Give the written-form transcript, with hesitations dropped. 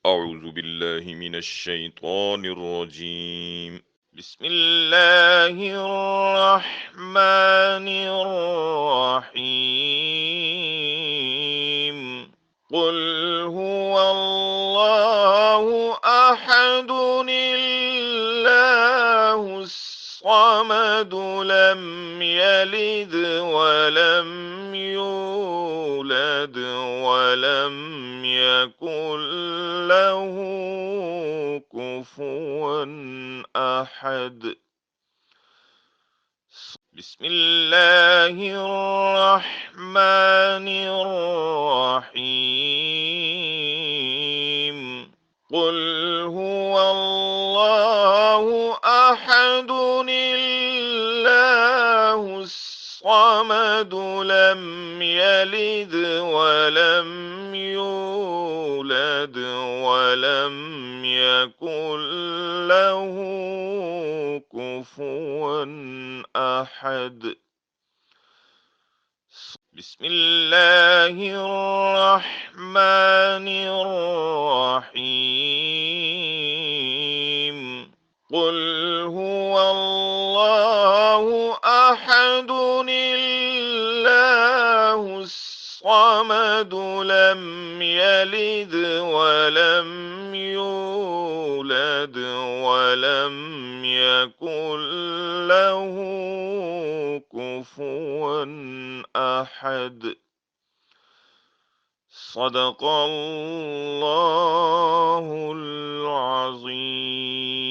أعوذ بالله من الشيطان الرجيم. بسم الله الرحمن الرحيم. قل هو الله أحد الله الصمد لم يلد ولم يولد ولم يكن له كفوا أحد. بسم الله الرحمن الرحيم. قل هو الله أحد الله الصمد لم يلد ولم يولد ولم يكن له كفوا أحد. بسم الله الرحمن الرحيم. قل هو الله أحد الله الصمد لم يلد ولم يولد ولم يكن له كفوا أحد. صدق الله العظيم.